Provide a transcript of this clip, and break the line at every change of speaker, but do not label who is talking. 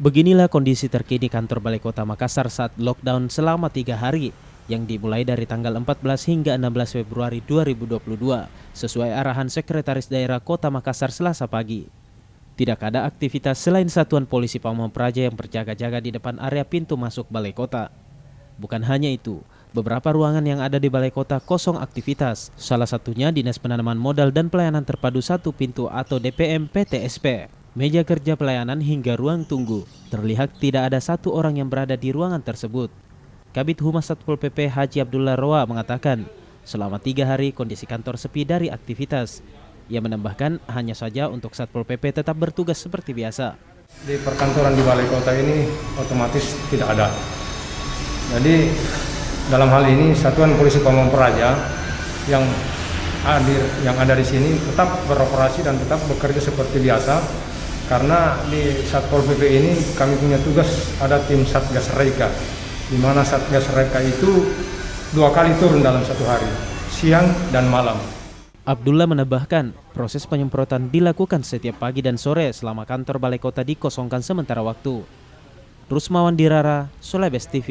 Beginilah kondisi terkini kantor Balai Kota Makassar saat lockdown selama 3 hari yang dimulai dari tanggal 14 hingga 16 Februari 2022 sesuai arahan Sekretaris Daerah Kota Makassar Selasa pagi. Tidak ada aktivitas selain Satuan Polisi Pamong Praja yang berjaga-jaga di depan area pintu masuk Balai Kota. Bukan hanya itu, beberapa ruangan yang ada di Balai Kota kosong aktivitas, salah satunya Dinas Penanaman Modal dan Pelayanan Terpadu Satu Pintu atau DPM PTSP. Meja kerja pelayanan hingga ruang tunggu. Terlihat tidak ada satu orang yang berada di ruangan tersebut. Kabid Humas Satpol PP Haji Abdullah Roa mengatakan, selama 3 hari kondisi kantor sepi dari aktivitas. Ia menambahkan hanya saja untuk Satpol PP tetap bertugas seperti biasa.
Di perkantoran di Balai Kota ini otomatis tidak ada. Jadi dalam hal ini Satuan Polisi Pamong Praja yang ada di sini tetap beroperasi dan tetap bekerja seperti biasa. Karena di Satpol PP ini kami punya tugas ada tim Satgas Reka, di mana Satgas Reka itu 2 kali turun dalam 1 hari, siang dan malam.
Abdullah menambahkan, proses penyemprotan dilakukan setiap pagi dan sore selama kantor Balai Kota dikosongkan sementara waktu. Rusmawan Dirara, Sulawesi TV.